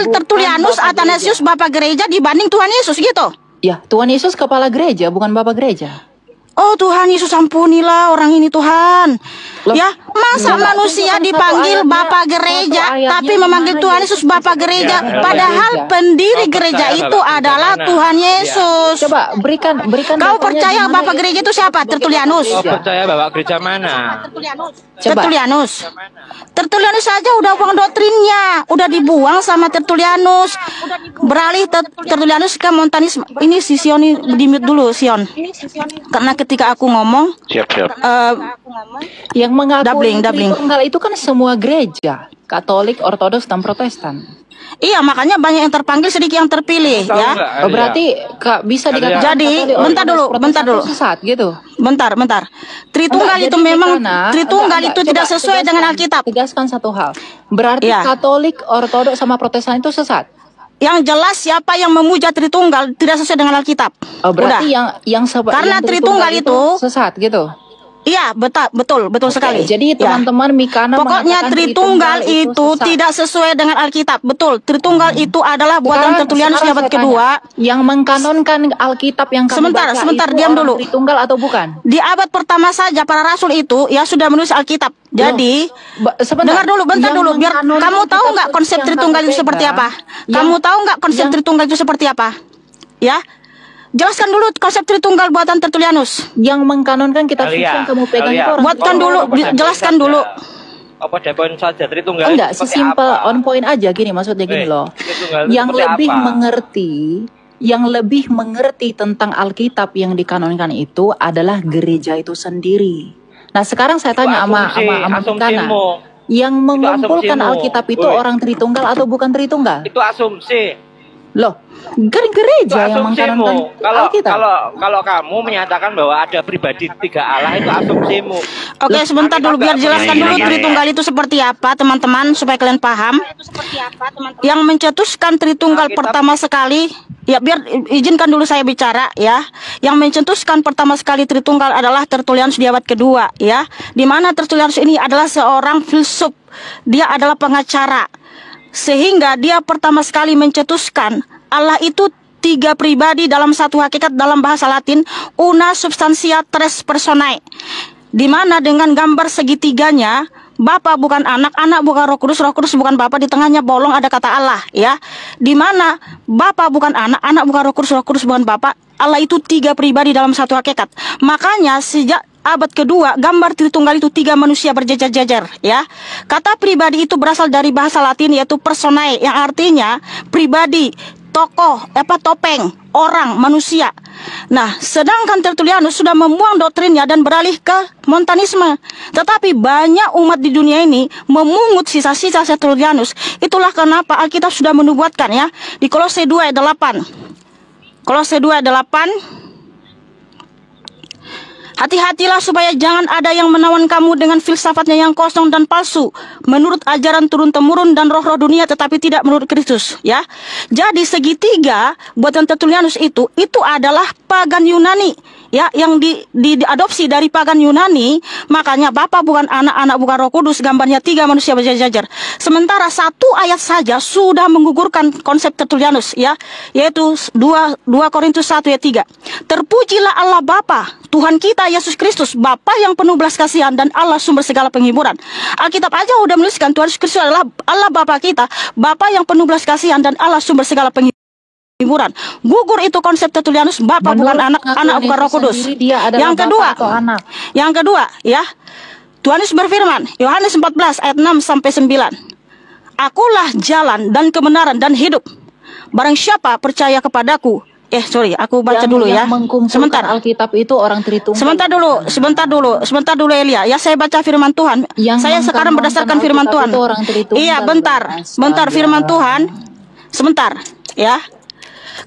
memanggil Tertullianus Athanasius Bapak Gereja dibanding Tuhan Yesus gitu. Ya, Tuhan Yesus kepala gereja, bukan Bapak gereja. Oh Tuhan Yesus, ampunilah orang ini Tuhan. Loh, ya, masa manusia dipanggil Bapak Gereja tapi memanggil Tuhan Yesus Bapak Gereja, padahal pendiri gereja itu adalah Tuhan Yesus. Coba berikan Kau percaya Bapak Gereja itu siapa? Tertullianus. Kau percaya Bapak Gereja mana? Tertullianus. Tertullianus saja udah buang doktrinnya, udah dibuang sama Tertullianus. Beralih Tertullianus ke Montanisme. Ini si Sion di mute dulu, Sion. Karena ketika aku ngomong, Siap. yang mengakui Doubling. Tritunggal itu kan semua gereja, Katolik, Ortodoks, dan Protestan. Iya, makanya banyak yang terpanggil, sedikit yang terpilih, ya. Oh, berarti bisa dikatakan Jadi, Katolik, bentar dulu, Ortodoks, bentar dulu. Sesat gitu. Bentar. Tritunggal Enggak, itu jadi memang Mikana, Tritunggal enggak, itu tidak coba sesuai dengan Alkitab. Tegaskan satu hal. Berarti Ya. Katolik, Ortodoks, sama Protestan itu sesat. Yang jelas siapa yang memuja Tritunggal tidak sesuai dengan Alkitab. Oh, berarti Udah. yang Karena Tritunggal itu sesat gitu. Iya, betul sekali. Jadi Ya. teman-teman Mikana Pokoknya mengatakan Tritunggal itu sesat. tidak sesuai dengan Alkitab. Betul, Tritunggal itu adalah buatan Tertullianus di abad saya kedua. tanya, yang mengkanonkan Alkitab yang kamu Sebentar, baca itu diam orang dulu. Tritunggal atau bukan? Di abad pertama saja para rasul itu ya sudah menulis Alkitab. Jadi, Sebentar. dengar dulu, bentar Yang dulu, biar mengkanonkan kamu tahu kitab nggak suci konsep yang Tritunggal kamu itu seperti pegang, apa? Kamu tahu nggak konsep Tritunggal itu seperti apa? Ya, jelaskan dulu konsep Tritunggal buatan Tertullianus. Yang mengkanonkan kitab suci yang kamu pegang itu orang Buatkan dulu, jelaskan dulu. Apa ada poin saja Tritunggal? Enggak, seperti sesimpel apa? on point aja gini, maksudnya gini loh. Tritunggal itu Yang seperti lebih apa? mengerti tentang Alkitab yang dikanonkan itu adalah gereja itu sendiri. Nah, sekarang saya tanya sama Mikana. asumsimu. Yang mengumpulkan asumsimu. Alkitab itu Woi. orang Tritunggal atau bukan Tritunggal? Itu asumsi. Loh, kan Itu gereja yang asumsimu. mengkanonkan Alkitab. Kalau kamu menyatakan bahwa ada pribadi tiga Allah, itu asumsimu. Oke, sebentar dulu biar jelaskan dulu Tritunggal itu seperti apa, teman-teman, supaya kalian paham. Yang mencetuskan Tritunggal pertama sekali, ya biar izinkan dulu saya bicara ya. Yang mencetuskan pertama sekali Tritunggal adalah Tertullianus di abad kedua ya. Di mana Tertullianus ini adalah seorang filsuf. Dia adalah pengacara. Sehingga dia pertama sekali mencetuskan Allah itu tiga pribadi dalam satu hakikat, dalam bahasa Latin una substantia tres personae, di mana dengan gambar segitiganya Bapa bukan anak, anak bukan Roh Kudus bukan Bapa, di tengahnya bolong ada kata Allah ya, di mana Bapa bukan anak, anak bukan Roh Kudus bukan Bapa. Allah itu tiga pribadi dalam satu hakikat. Makanya sejak abad kedua gambar Tritunggal itu tiga manusia berjejer-jejer ya. Kata pribadi itu berasal dari bahasa Latin yaitu personae, yang artinya pribadi, tokoh, topeng, orang, manusia. Nah, sedangkan Tertullianus sudah membuang doktrinnya dan beralih ke Montanisme. Tetapi banyak umat di dunia ini memungut sisa-sisa Tertullianus. Itulah kenapa Alkitab sudah menubuatkan ya di Kolose 2 ayat 8. Kolose 2 ayat 8. Hati-hatilah supaya jangan ada yang menawan kamu dengan filsafatnya yang kosong dan palsu, menurut ajaran turun-temurun dan roh-roh dunia, tetapi tidak menurut Kristus ya. Jadi segitiga buatan Tertullianus itu adalah pagan Yunani ya, yang diadopsi dari pagan Yunani. Makanya Bapa bukan anak, anak bukan Roh Kudus, gambarnya tiga manusia berjajar. Sementara satu ayat saja sudah menggugurkan konsep Tertullianus ya, yaitu 2 Korintus 1 ayat 3. Terpujilah Allah Bapa Tuhan kita Yesus Kristus, Bapa yang penuh belas kasihan dan Allah sumber segala penghiburan. Alkitab aja udah menuliskan Tuhan Yesus Kristus adalah Allah Bapa kita, Bapa yang penuh belas kasihan dan Allah sumber segala penghiburan. Gugur itu konsep Tertullianus, Bapa bukan anak, anak bukan Roh Kudus. Yang kedua ya, Tuhan Yesus berfirman, Yohanes 14 ayat 6 sampai 9. Akulah jalan dan kebenaran dan hidup. Barang siapa percaya kepadaku, aku baca dulu ya. Sebentar. Alkitab itu orang Tritunggal. Sebentar dulu Elia. Ya, saya baca firman Tuhan. Saya sekarang berdasarkan firman Tuhan. Iya, bentar firman Tuhan. Sebentar, ya.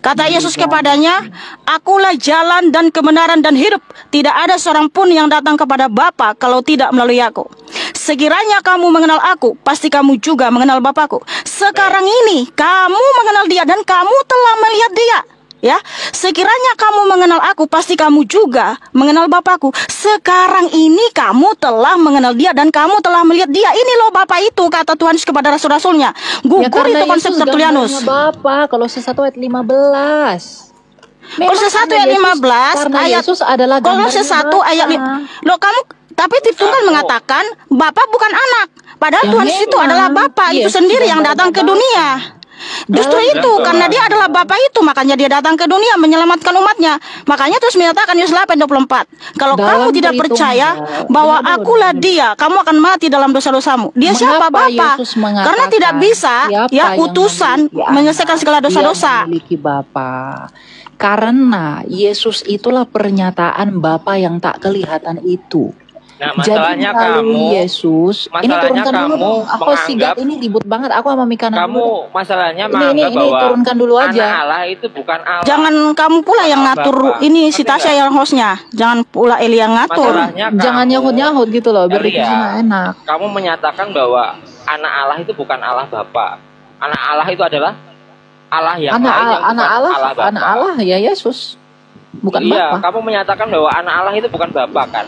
Kata Yesus kepadanya, akulah jalan dan kebenaran dan hidup. Tidak ada seorang pun yang datang kepada Bapa kalau tidak melalui aku. Sekiranya kamu mengenal aku, pasti kamu juga mengenal Bapakku. Sekarang ini kamu mengenal dia dan kamu telah melihat dia. Ya, sekiranya kamu mengenal aku, pasti kamu juga mengenal Bapakku. Sekarang ini kamu telah mengenal dia dan kamu telah melihat dia. Ini loh Bapa itu, kata Tuhan Yesus kepada rasul-rasulnya. Gugur karena itu konsep Yesus Tertulianus. gambarnya Bapa, Kolose 1 ayat 15. Kolose 1 ayat 15 karena ayat Yesus adalah Kolose 1 ayat loh kamu tapi Tritunggal mengatakan Bapa bukan anak. Padahal Ya, Tuhan Yesus itu memang. adalah Bapa itu Yesus sendiri yang gambarnya datang ke Bapa. dunia. Justru itu karena dia adalah Bapa itu, makanya dia datang ke dunia menyelamatkan umatnya. Makanya terus menyatakan Yohanes 8:24. Kalau Dalam kamu tidak Tritunggal, percaya bahwa benar, akulah benar. dia, kamu akan mati dalam dosa-dosamu. Dia siapa? Mengapa Bapa. Yesus mengatakan, Karena tidak bisa siapa ya yang utusan memiliki menyelesaikan anak, segala dia dosa-dosa. memiliki Bapa. Karena Yesus itulah pernyataan Bapa yang tak kelihatan itu. Nah, masalahnya Jadi melalui kamu, Yesus, ini masalahnya turunkan dulu kamu dong. Aku sigat menganggap- ini ribut banget. Aku sama Mika dulu. kamu masalahnya Ini menganggap bahwa turunkan dulu aja. anak Allah itu bukan Allah. Jangan kamu pula yang ngatur. Bapak. Ini si Ngerti Tasya nggak? yang hostnya. Jangan pula Eli yang ngatur. Masalahnya Jangan kamu, nyahut-nyahut gitu loh, biar Elia, diskusi nggak enak. Kamu menyatakan bahwa anak Allah itu bukan Allah Bapa. Anak Allah itu adalah Allah yang lain yang bukan Allah Bapa. Anak Allah ya Yesus, bukan Iya, Bapa. kamu menyatakan bahwa anak Allah itu bukan Bapa kan?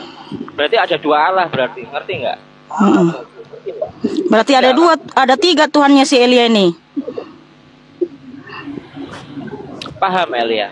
Berarti ada dua Allah berarti, ngerti nggak? Berarti ada tiga Tuhannya si Elia ini. Paham Elia?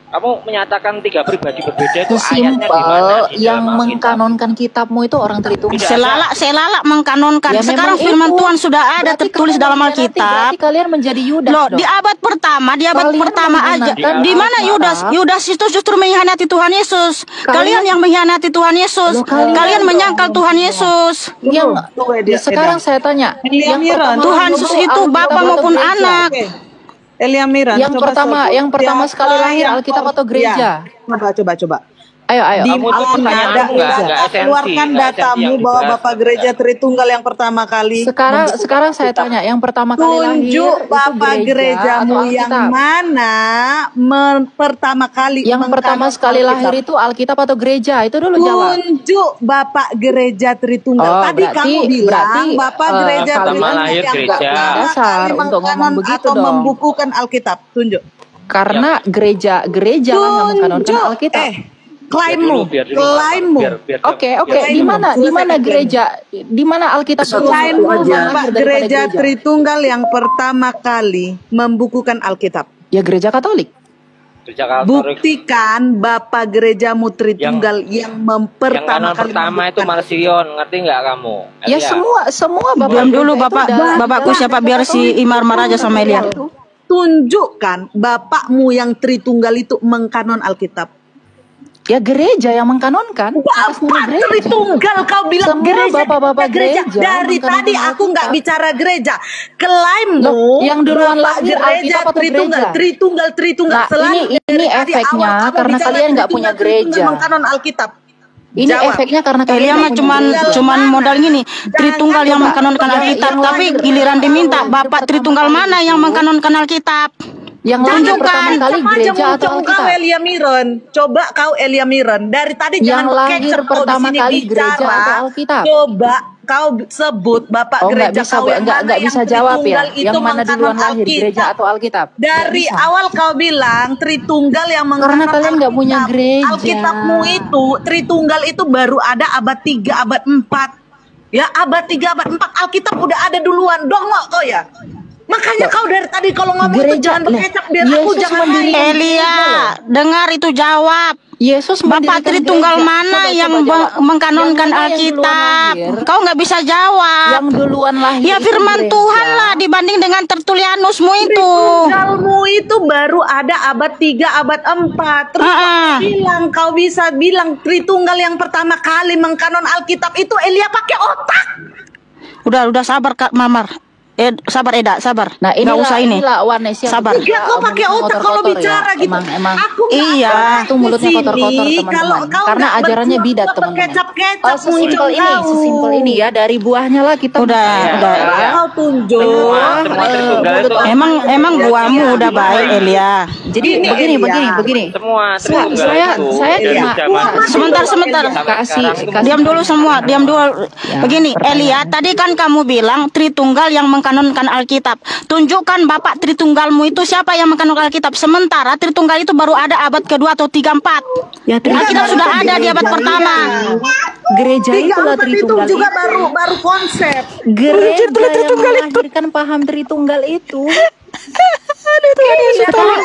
Kamu menyatakan tiga pribadi berbeda itu ayatnya di mana? Sesimpel Di yang dalam Alkitab? mengkanonkan kitabmu itu orang Tritunggal. Tidak. Selala mengkanonkan. Ya, Sekarang memang firman itu. Tuhan sudah ada Berarti tertulis kamu dalam mengkhianati, Alkitab. Berarti kalian menjadi Yudas Loh, dong. di abad pertama Kalian aja. menggunakan Di mana Alkitab. Yudas itu justru mengkhianati Tuhan Yesus. Kalian yang mengkhianati Tuhan Yesus. Loh, kalian Kalian dong. menyangkal Tuhan Yesus. Yang sekarang saya tanya, yang pertama Tuhan Yesus itu Alkitab Bapa atau maupun gereja? anak. Elia Miran, Yang pertama sekali lahir Alkitab atau gereja? Coba. Ayo. Kamu tuh pertanyaanmu nggak esensi. Keluarkan nggak esensi datamu yang bahwa dibahas. Bapak Gereja Tritunggal yang pertama kali. Sekarang saya tanya, yang pertama kali lahir Tunjuk itu Bapak gereja gerejamu atau yang Alkitab? mana pertama kali Yang pertama mengkanonkan sekali Alkitab. lahir itu Alkitab atau gereja? Itu dulu jawab. Tunjuk Bapak Gereja Tritunggal. Oh, Tadi kamu bilang berarti, Bapak Gereja pertama Tritunggal lahir yang gereja. pertama Dasar kali untuk ngomong mengkanon begitu atau dong. membukukan Alkitab. Tunjuk. Karena gereja lah yang mengkanonkan Alkitab. Klaimmu, Biar dulu, klaimmu. biar- Oke. Klaimmu. Di mana Selesaikan gereja? Di mana Alkitab itu Klaimmu yang Bapak lahir daripada Gereja Tritunggal yang pertama kali membukukan Alkitab. Ya gereja Katolik. Gereja Katolik. Buktikan Bapak Gerejamu Tritunggal yang Yang pertama kanon kali pertama itu membukukan. Marsion, ngerti nggak kamu? Ya Elia? semua Bapak. Diam dulu gereja itu Bapak. dalam Bapakku siapa biar si Katolik. Imar Maraja sama Elia. Tunjukkan Bapakmu yang Tritunggal itu mengkanon Alkitab. Ya gereja yang mengkanonkan. Atas nama Bapak gereja. Tritunggal kau bilang Semua gereja. bapak-bapak gereja Dari mengkanonkan tadi aku nggak Alkitab. bicara gereja. Klaimmu Loh, yang duluan Bapak lahir Alkitab atau Tritunggal, gereja? Tritunggal. Nah, Selalu ini dari tadi efeknya awal kamu karena bicara kalian nggak punya Tritunggal gereja. mengkanon Alkitab. Ini Jawab. efeknya karena kalian Elia nggak mah punya cuman gereja. modal gini, Tritunggal yang mengkanonkan Yang Alkitab, lahir tapi giliran diminta pertama Bapak Tritunggal kali mana yang itu. mengkanonkan Alkitab? Yang lahir Tunjukkan. pertama kali Macam gereja atau kau Alkitab? Elia Miron. Coba kau Elia Miron. Dari tadi Yang jangan lahir kecap kau di pertama sini kali bicara. gereja atau Alkitab? Coba kau sebut Bapak Oh nggak gereja bisa kau yang mana nggak bisa yang jawab ya. Tritunggal itu Yang mana mengkanon duluan lahir Alkitab. gereja atau Alkitab? Nggak Dari bisa. awal kau bilang Tritunggal yang mengkanon kalian nggak punya Alkitab. gereja. Alkitabmu itu Tritunggal itu baru ada abad 3, abad 4. Ya abad 3, abad 4 Alkitab udah ada duluan. Dongok kau ya. Makanya kau dari tadi kalau ngomong itu Gereja, jangan berkecap biar Yesus aku jangan mendirikan main. Elia, dengar itu jawab. Yesus Bapak mendirikan Tritunggal gereja. mana Coba yang jawab. mengkanonkan Yang mana yang duluan Alkitab? lahir? Kau nggak bisa jawab. Yang duluan lahir Ya itu firman gereja. Tuhan lah dibanding dengan Tertulianusmu itu. Tritunggalmu itu baru ada abad 3, abad 4. Terus kau bisa bilang Tritunggal yang pertama kali mengkanon Alkitab itu Elia pakai otak. Udah sabar Kak Mamar. Sabar Eda, sabar. Nah, Nggak usah ini. inilah awareness yang Sabar. berbeda. Iya, kau pakai otak kalau Kotor-kotor bicara ya. gitu. Emang Aku nggak Iya. pernah Itu mulutnya kesini kotor-kotor, teman-teman. kalau kau Karena nggak ajarannya berbuat bidat, teman-teman. berkecap-kecap Sesimpel muncul kau. sesimpel ini ya, dari buahnya lah kita. Udah. Kau tunjuk. Semua Tritunggal itu Emang buahmu udah baik Elia. Jadi begini. Semua Saya Tritunggal itu dari cuma zaman Sebentar. kasih Diam dulu semua, diam dulu. Ya. Begini, Elia, tadi kan kamu bilang Tritunggal yang mengkanonkan Alkitab. Tunjukkan Bapak Tritunggalmu itu siapa yang mengkanonkan Alkitab. Sementara Tritunggal itu baru ada abad kedua atau 34. Ya, Alkitab sudah ada di abad pertama. Gereja itulah 34 itu Tritunggal juga itu. baru konsep. Gereja yang melahirkan paham Tritunggal itu.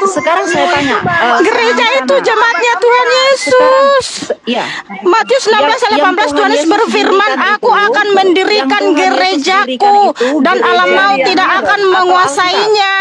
Sekarang saya tanya, Gereja itu jemaatnya Tuhan Yesus. Iya. Matius 16:18 Tuhan Yesus berfirman, "Aku akan mendirikan gerejaku dan alam maut tidak akan menguasainya."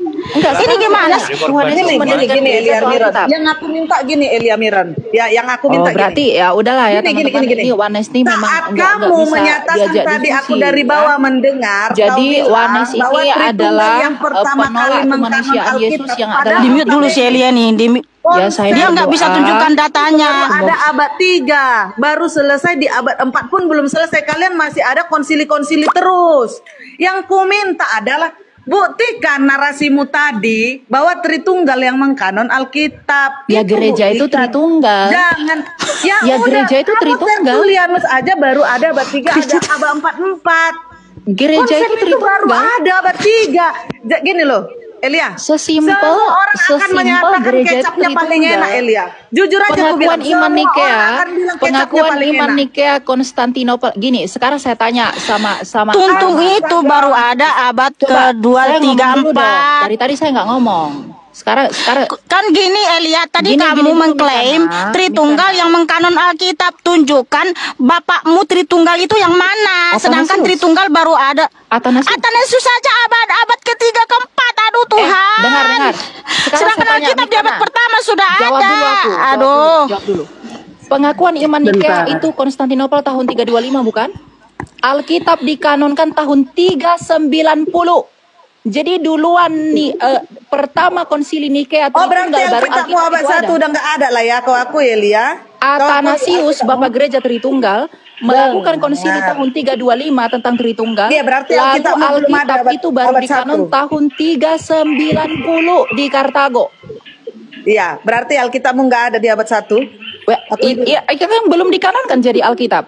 Enggak, Ini gimana sih? Tuhan Yesus Gini mendirikan Elia gereja itu Miran. Alkitab. Yang aku minta gini Elia Miran. Ya, yang aku Oh, minta berarti gini. ya udahlah ya Gini. teman-teman, ini Wanes ini memang Saat enggak kamu bisa menyatakan diajak tadi diskusi, aku dari ya. bawah mendengar. Jadi kau bilang Wanes bahwa ini Tritunggal adalah yang pertama penolak kali mengkanon kemanusiaan Yesus Alkitab yang pada adalah Di mute dulu si Elia nih. Ya, saya Dia nggak bisa berdoa. tunjukkan datanya. Ada abad 3, baru selesai di abad 4 pun belum selesai. Kalian masih ada konsili-konsili terus. Yang ku minta adalah buktikan narasimu tadi bahwa Tritunggal yang mengkanon Alkitab. Ya, gereja itu buktikan. Tritunggal. Jangan. Ya, udah, gereja itu kamu Tritunggal. Tertulianus aja baru ada abad 3, ada abad 44. Gereja Konsep itu baru Tritunggal. ada abad 3. Gini loh, Elia. Sesimpel Semua orang akan menyatakan gereja itu kecapnya paling Tritunggal. enak, Elia. Jujur aja aku Pengakuan bilang, iman semua Nikea, orang akan bilang kecapnya pengakuan paling iman enak. Nikea Konstantinopel. Gini, sekarang saya tanya sama Tuntung itu baru ada abad kedua, saya ngomong tiga, dulu dong. empat. Dari tadi saya nggak ngomong. Sekarang Kan gini Elia, tadi Gini, kamu gini, mengklaim Mikana, Tritunggal Mikana. yang mengkanon Alkitab. Tunjukkan bapakmu Tritunggal itu yang mana. Sedangkan Athanasius. Tritunggal baru ada. Athanasius. Athanasius saja abad ketiga, keempat. Aduh Tuhan. dengar. Sekarang Sedangkan saya tanya, Alkitab di abad Mikana. pertama sudah Jawab ada. dulu aku. Jawab dulu. Pengakuan iman Nikea itu Konstantinopel tahun 325 bukan? Alkitab dikanonkan tahun 390. Jadi duluan nih pertama konsili Nikea Oh berarti Tritunggal baru Alkitabmu abad itu 1 ada. udah nggak ada lah ya, kau aku Elia. Athanasius, Bapak Gereja Tritunggal, melakukan konsili tahun 325 tentang Tritunggal. Iya, berarti Lalu Alkitabmu belum ada Alkitab abad- itu baru abad dikanon 1. tahun 390 di Kartago. Iya, berarti Alkitabmu nggak ada di abad 1. Iya, kan belum dikanonkan jadi Alkitab.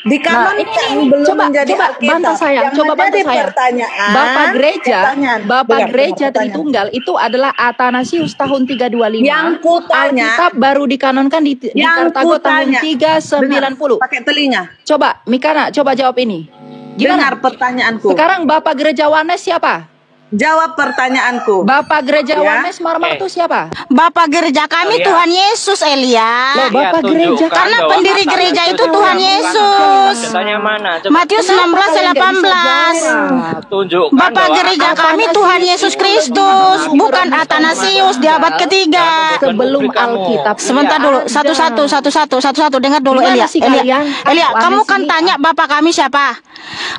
Dikanonkan ini belum coba menjadi Alkitab. bantah saya, Yang coba menjadi bantah saya. pertanyaan, Bapak Gereja Dengar, pertanyaan. Tritunggal itu adalah Athanasius tahun 325. Yang kutanya- Alkitab baru dikanonkan di Yang Kartago tahun kutanya, 390. dengar, pakai telinga. Coba Mikana, coba jawab ini. Dengar Gimana? pertanyaanku. Sekarang Bapak Gereja Wanes siapa? Jawab pertanyaanku. Bapak Gereja Ya. Wanes Marmar itu siapa? Bapak gereja kami Elia. Tuhan Yesus Elia. Loh, Bapak gereja. Karena bahwa pendiri Athanasius gereja itu bukan Tuhan Yesus. Datanya mana? Coba Matius Kenapa 16 kalian nggak bisa 18. jawab? tunjukkan Bapak bahwa gereja kami Athanasius Tuhan Yesus itu Kristus, lebih bukan dulu Athanasius di abad ketiga. Sebelum Bukan kamu. Alkitab. Sebentar Iya, dulu, ada. satu-satu, dengar dulu Gimana Elia. sih kalian? Elia, Wanes kamu kan ini, tanya bapak kami siapa?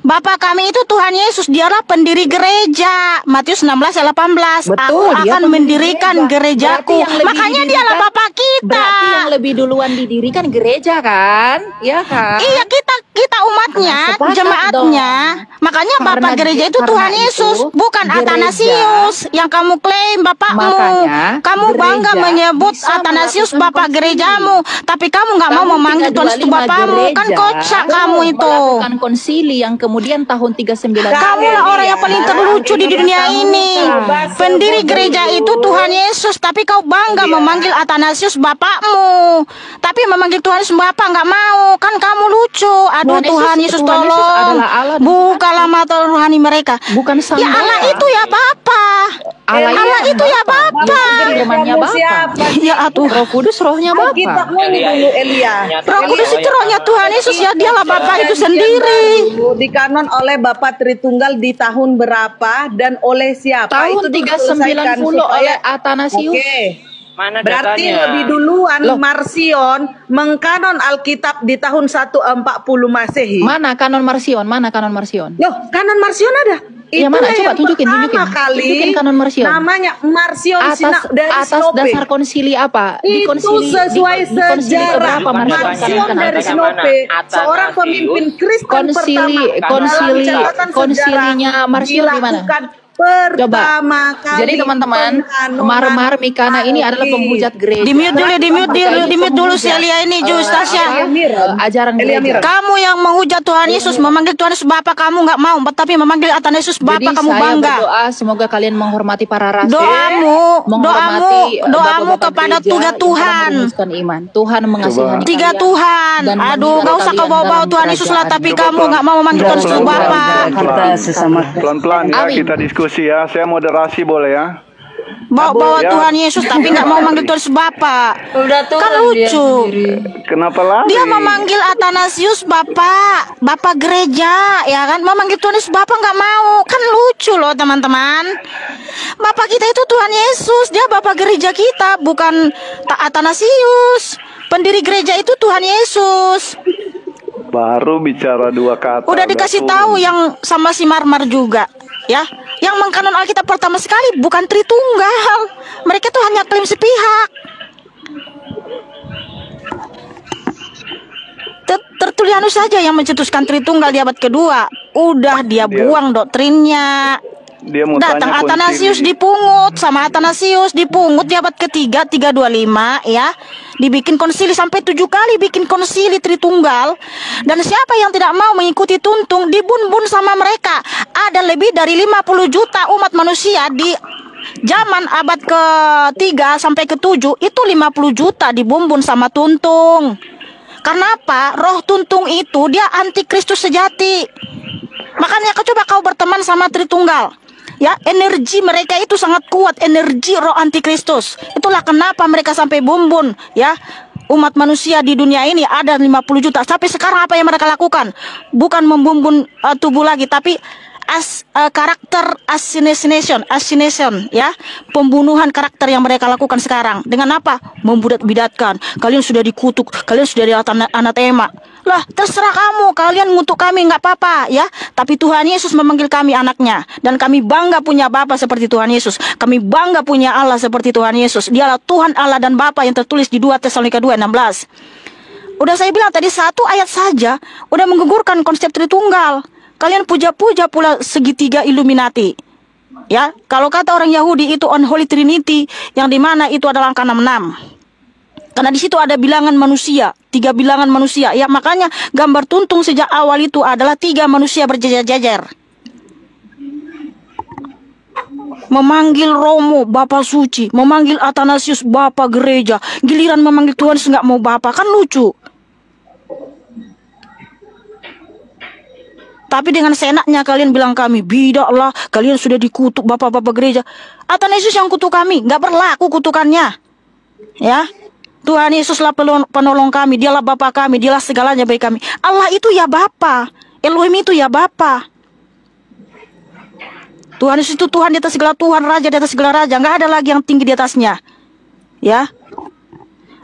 Bapak kami itu Tuhan Yesus, dialah pendiri gereja. Matius 16:18. Betul, Aku dia akan pendiri mendirikan gereja. gerejaku. Berarti yang lebih Makanya dialah didirikan- bapak kita. Berarti yang lebih duluan didirikan gereja kan? Ya kan? Iya, kita umatnya, Nah, sepakat jemaatnya. Makanya Karena bapak gereja itu karena Tuhan itu, Yesus, bukan gereja- Athanasius yang kamu klaim bapakmu. Makanya, Kamu bangga gereja menyebut bisa Athanasius melakukan bapak konsili. gerejamu, tapi kamu nggak mau Tahun memanggil Tuhan itu 325 bapakmu. Kan gereja kocak kamu itu. melakukan konsili yang kemudian tahun 390. Kamulah orang yang paling terlucu di dunia ini. Pendiri gereja itu Tuhan Yesus, tapi kau bangga memanggil Athanasius bapakmu. Tapi memanggil Tuhan Yesus bapak nggak mau. Kan kamu lucu. Aduh Tuhan Yesus Tuhan Yesus tolong. adalah Allah dan Bukalah mata rohani mereka. Bukan sang Ya Allah Bapa. itu ya Bapa. Allah itu ya Bapa. Firmannya Kamu Bapa. siapa? Ya atuh. Roh Kudus rohnya Bapa. Alkitabmu ini dulu Elia. Roh Kudus itu rohnya Tuhan Yesus ya, dialah Bapa itu sendiri. Dikanon oleh Bapak Tritunggal di tahun berapa dan oleh siapa? Tahun Itu dulu 390 selesaikan oleh supaya- Athanasius. Oke. Mana Berarti datanya? lebih duluan Loh. Marsion mengkanon Alkitab di tahun 140 Masehi. Mana kanon Marsion? Mana kanon Marsion? Loh, kanon Marsion ada. Yang mana? Itulah Coba yang tunjukin, pertama tunjukin. kali Tunjukin kanon Marsion. namanya Marsion dari Atas Sinope. dasar konsili apa? Itu sesuai konsili sejarah. keberapa Marsion Marsion dari Bagaimana Sinope, Athanasius seorang pemimpin Kristen konsili pertama dalam catatan sejarah konsilinya Marsion di mana? dilakukan pertama kali. Jadi teman-teman, Marmar Mikana ini adalah penghujat gereja. Di mute dulu si Elia ini, Jus Tasya. Ajaran gereja. Kamu yang menghujat Tuhan Yesus, memanggil Tuhan Yesus Bapa, kamu nggak mau, tapi memanggil Tuhan Yesus Bapa Jadi kamu saya bangga. berdoa semoga kalian menghormati para rasul. Doamu bapak-bapak kepada gereja tiga yang Tuhan. telah merumuskan iman. Tuhan mengasihani Tiga kalian Tuhan. dan Aduh, mendidik nggak usah kau kalian bawa-bawa dalam Tuhan Yesus lah, kerajaan. tapi kamu nggak mau memanggil Tuhan Yesus Bapa. Pelan-pelan ya, Amin. kita diskusi ya. Saya moderasi boleh ya? Bawa Ya. Tuhan Yesus tapi nggak mau manggil Tuhan Yesus Bapa. Udah tuh Kan lucu. Kenapa lari? Dia memanggil Athanasius Bapak gereja, ya kan? Memanggil Tuhan Yesus Bapak nggak mau, kan lucu loh teman-teman. Bapak kita itu Tuhan Yesus, dia Bapak gereja kita, bukan Athanasius. Pendiri gereja itu Tuhan Yesus. Baru bicara dua kata. Udah dikasih turun. tahu yang sama si Marmar juga, ya. Yang mengkanon Alkitab pertama sekali bukan Tritunggal. Mereka tuh hanya klaim sepihak. Tertulianus saja yang mencetuskan Tritunggal di abad kedua. Udah dia buang doktrinnya. Dia mau Datang tanya Athanasius konsili. dipungut sama Athanasius dipungut di abad ketiga 325 ya. Dibikin konsili sampai 7 kali bikin konsili Tritunggal. Dan siapa yang tidak mau mengikuti tuntung dibun-bun sama mereka. Ada lebih dari 50 juta umat manusia di zaman abad ke-3 sampai ke-7 itu 50 juta dibumbun sama tuntung. Karena apa? Roh tuntung itu dia antikristus sejati. Makanya coba kau berteman sama Tritunggal. Ya, energi mereka itu sangat kuat, energi roh antikristus. Itulah kenapa mereka sampai bumbun, ya. Umat manusia di dunia ini ada 50 juta. Sampai sekarang apa yang mereka lakukan? Bukan membumbun tubuh lagi, tapi karakter assassination, ya. Pembunuhan karakter yang mereka lakukan sekarang. Dengan apa? Membudat-bidatkan. Kalian sudah dikutuk, kalian sudah anatema. Lah, terserah kamu, kalian ngutuk kami nggak apa-apa, ya. Tapi Tuhan Yesus memanggil kami anaknya, dan kami bangga punya Bapa seperti Tuhan Yesus. Kami bangga punya Allah seperti Tuhan Yesus. Dialah Tuhan Allah dan Bapa yang tertulis di 2 Tesalonika 2:16. Udah saya bilang tadi, satu ayat saja udah menggugurkan konsep Tritunggal. Kalian puja-puja pula segitiga Illuminati. Ya, kalau kata orang Yahudi itu unholy trinity, yang dimana itu adalah angka 66. Karena di situ ada bilangan manusia, 3 bilangan manusia. Ya, makanya gambar tuntung sejak awal itu adalah 3 manusia berjejer-jejer. Memanggil Romo Bapa Suci, memanggil Athanasius Bapa Gereja, giliran memanggil Tuhan nggak mau Bapa, kan lucu. Tapi dengan seenaknya kalian bilang kami, bidaklah, kalian sudah dikutuk bapak-bapak gereja. Athanasius yang kutuk kami, nggak berlaku kutukannya. Ya, Tuhan Yesuslah penolong kami, dialah Bapa kami, dialah segalanya bagi kami. Allah itu ya Bapa, Elohim itu ya Bapa. Tuhan Yesus itu Tuhan di atas segala Tuhan, Raja di atas segala Raja, nggak ada lagi yang tinggi di atasnya. Ya,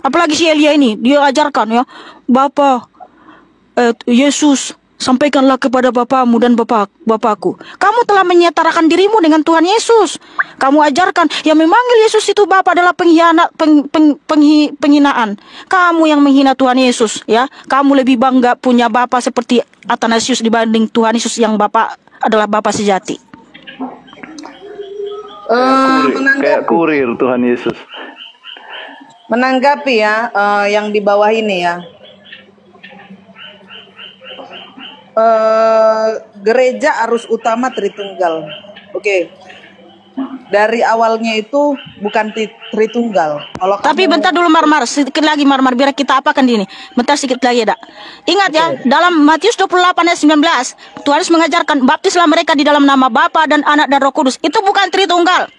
apalagi si Elia ini, dia ajarkan ya, Bapa, Yesus, sampaikanlah kepada Bapamu dan Bapakku. Kamu telah menyetarakan dirimu dengan Tuhan Yesus. Kamu ajarkan yang memanggil Yesus itu Bapa adalah pengkhianat, penghinaan. Kamu yang menghina Tuhan Yesus, ya. Kamu lebih bangga punya Bapa seperti Athanasius dibanding Tuhan Yesus yang Bapa adalah Bapa sejati. Kayak kurir Tuhan Yesus. Menanggapi ya yang di bawah ini ya. Gereja arus utama Tritunggal. Oke. Dari awalnya itu bukan Tritunggal. Kalau Tapi bentar dulu Marmar, sedikit lagi Marmar, biar kita apakan ini. Bentar sedikit lagi ya, Dak. Ingat ya, dalam Matius 28 ayat 19, Tuhan Yesus mengajarkan, baptislah mereka di dalam nama Bapa dan Anak dan Roh Kudus. Itu bukan Tritunggal.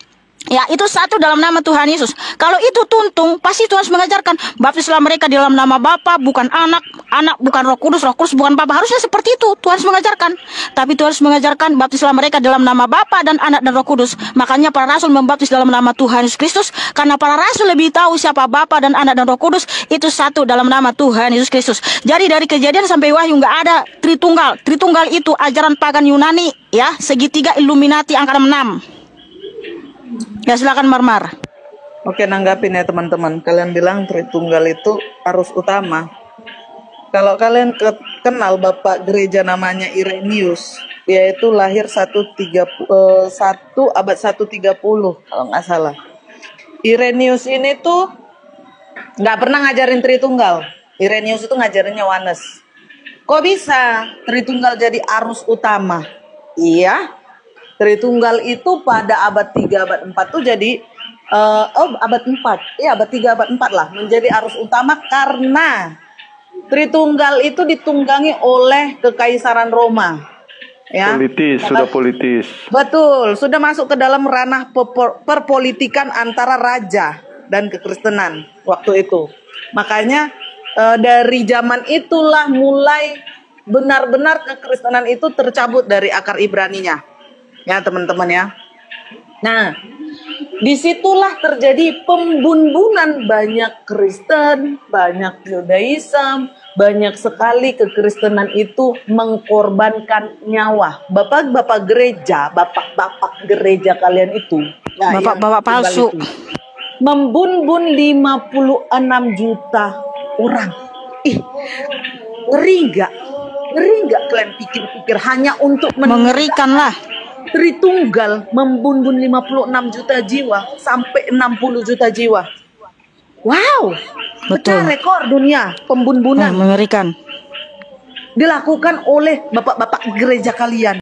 Ya, itu satu dalam nama Tuhan Yesus. Kalau itu tuntung, pasti Tuhan mengajarkan baptislah mereka di dalam nama Bapa, bukan anak, anak bukan Roh Kudus bukan Bapa. Harusnya seperti itu Tuhan mengajarkan. Tapi Tuhan mengajarkan baptislah mereka dalam nama Bapa dan Anak dan Roh Kudus. Makanya para rasul membaptis dalam nama Tuhan Yesus Kristus, karena para rasul lebih tahu siapa Bapa dan Anak dan Roh Kudus. Itu satu dalam nama Tuhan Yesus Kristus. Jadi dari Kejadian sampai Wahyu nggak ada Tritunggal. Tritunggal itu ajaran pagan Yunani, ya, segitiga Illuminati angka 66. Ya, silakan Marmar. Oke, nanggapin ya teman-teman. Kalian bilang Tritunggal itu arus utama. Kalau kalian kenal Bapak gereja namanya Irenaeus, yaitu lahir 1 abad 130 kalau nggak salah. Irenaeus ini tuh nggak pernah ngajarin Tritunggal. Irenaeus itu ngajarinnya Oneness. Kok bisa Tritunggal jadi arus utama? Iya, Tritunggal itu pada abad 3, abad 4 tuh jadi abad 4. Iya, abad 3, abad 4 lah menjadi arus utama karena Tritunggal itu ditunggangi oleh Kekaisaran Roma. Ya. Politis, sudah politis. Betul, sudah masuk ke dalam ranah perpolitikan antara raja dan kekristenan waktu itu. Makanya dari zaman itulah mulai benar-benar kekristenan itu tercabut dari akar Ibraninya. Ya, teman-teman ya. Nah, disitulah terjadi pembunbunan banyak Kristen, banyak Yudaism, banyak sekali kekristenan itu mengkorbankan nyawa. Bapak-bapak gereja, bapak-bapak gereja kalian itu, ya, Bapak-bapak palsu. itu, membunbun 56 juta orang. Ih, ngeri nggak? Ngeri nggak kalian pikir-pikir hanya untuk Mengerikan lah. Tritunggal membunbun 56 juta jiwa sampai 60 juta jiwa. Wow, pecah Betul. rekor dunia pembunbunan Mengerikan. dilakukan oleh bapak-bapak gereja kalian.